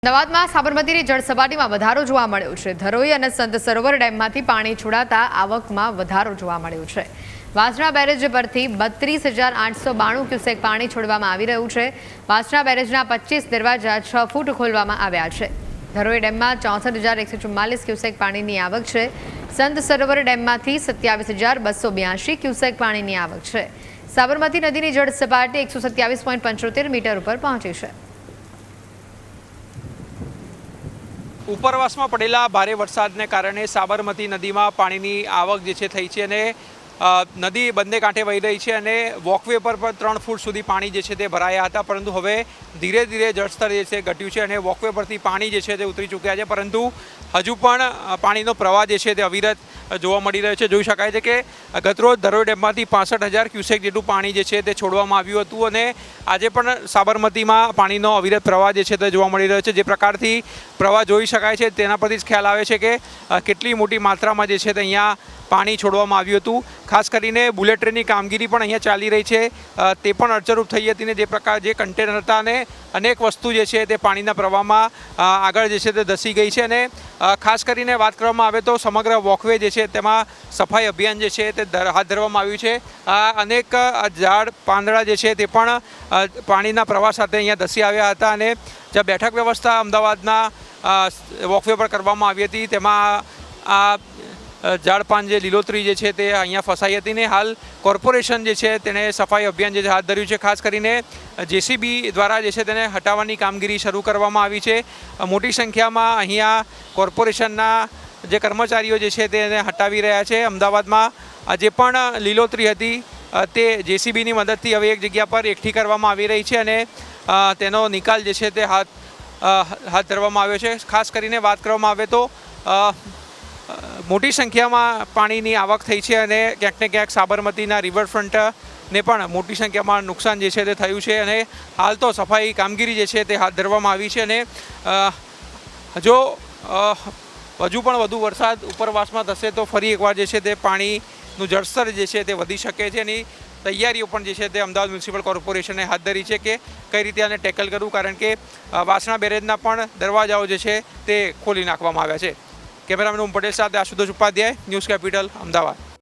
અમદાવાદમાં સાબરમતીની જળસપાટીમાં વધારો જોવા મળ્યો છે। ધરોઈ અને સંત સરોવર ડેમમાંથી પાણી છોડાતા આવકમાં વધારો જોવા મળ્યો છે। વાસણા બેરેજ પરથી 32,892 ક્યુસેક પાણી છોડવામાં આવી રહ્યું છે। વાસણા બેરેજના 25 દરવાજા 6 ફૂટ ખોલવામાં આવ્યા છે। ધરોઈ ડેમમાં 64,144 ક્યુસેક પાણીની આવક છે। સંત સરોવર ડેમમાંથી 27,282 ક્યુસેક પાણીની આવક છે। સાબરમતી નદીની જળસપાટી 127.75 મીટર ઉપર પહોંચી છે। ઉપરવાસમાં પડેલા ભારે વરસાદને કારણે સાબરમતી નદીમાં પાણીની આવક જે છે થઈ છે અને નદી બંને કાંઠે વહી રહી છે અને વોકવે પર પણ 3 ફૂટ સુધી પાણી જે છે તે ભરાયા હતા, પરંતુ હવે ધીરે ધીરે જળસ્તર જે છે ઘટ્યું છે અને વોકવે પરથી પાણી જે છે તે ઉતરી ચૂક્યા છે, પરંતુ હજુ પણ પાણીનો પ્રવાહ જે છે તે અવિરત જોવા મળી રહ્યો છે। જોઈ શકાય છે કે ગતરોજ ધરોઈ ડેમમાંથી 65,000 ક્યુસેક જેટલું પાણી જે છે તે છોડવામાં આવ્યું હતું અને આજે પણ સાબરમતીમાં પાણીનો અવિરત પ્રવાહ જે છે તે જોવા મળી રહ્યો છે। જે પ્રકારથી પ્રવાહ જોઈ શકાય છે તેના પરથી જ ખ્યાલ આવે છે કે કેટલી મોટી માત્રામાં જે છે તે અહીંયા પાણી છોડવામાં આવ્યું હતું। ખાસ કરીને બુલેટ ટ્રેનની કામગીરી પણ અહીંયા ચાલી રહી છે, તે પણ અડચણરૂપ થઈ હતી ને જે પ્રકાર જે કન્ટેનર હતા અને અનેક વસ્તુ જે છે તે પાણીના પ્રવાહમાં આગળ જે છે તે ધસી ગઈ છે અને ખાસ કરીને વાત કરવામાં આવે તો સમગ્ર વોકવે જે છે તેમાં સફાઈ અભિયાન જે છે તે હાથ ધરવામાં આવ્યું છે। અનેક ઝાડ પાંદડા જે છે તે પણ પાણીના પ્રવાહ સાથે અહીંયા ધસી આવ્યા હતા અને જે બેઠક વ્યવસ્થા અમદાવાદના વોકવે પર કરવામાં આવી હતી તેમાં આ ઝાડપાન જે લીલોતરી જે છે તે અહીંયા ફસાઈ હતી ને હાલ કોર્પોરેશન જે છે તેણે સફાઈ અભિયાન જે હાથ ધર્યું છે। ખાસ કરીને જેસીબી દ્વારા જે છે તેને હટાવવાની કામગીરી શરૂ કરવામાં આવી છે। મોટી સંખ્યામાં અહીંયા કોર્પોરેશનના જે કર્મચારીઓ જે છે તેને હટાવી રહ્યા છે। અમદાવાદમાં જે પણ લીલોતરી હતી તે જેસીબીની મદદથી હવે એક જગ્યા પર એકઠી કરવામાં આવી રહી છે અને તેનો નિકાલ જે છે તે હાથ ધરવામાં આવ્યો છે। ખાસ કરીને વાત કરવામાં આવે તો મોટી સંખ્યામાં પાણીની આવક થઈ છે અને ક્યાંક ને ક્યાંક સાબરમતીના રિવરફ્રન્ટને પણ મોટી સંખ્યામાં નુકસાન જે છે તે થયું છે અને હાલ તો સફાઈ કામગીરી જે છે તે હાથ ધરવામાં આવી છે અને જો હજુ પણ વધુ વરસાદ ઉપરવાસમાં થશે તો ફરી એકવાર જે છે તે પાણીનું જળસ્તર જે છે તે વધી શકે છે। એની તૈયારીઓ પણ જે છે તે અમદાવાદ મ્યુનિસિપલ કોર્પોરેશને હાથ ધરી છે કે કઈ રીતે આને ટેકલ કરવું, કારણ કે વાસણા બેરેજના પણ દરવાજાઓ જે છે તે ખોલી નાખવામાં આવ્યા છે। કેમેરામેન ઓમ પટેલ સાથે આશુતોષ ઉપાધ્યાય, ન્યૂઝ કેપિટલ, અમદાવાદ।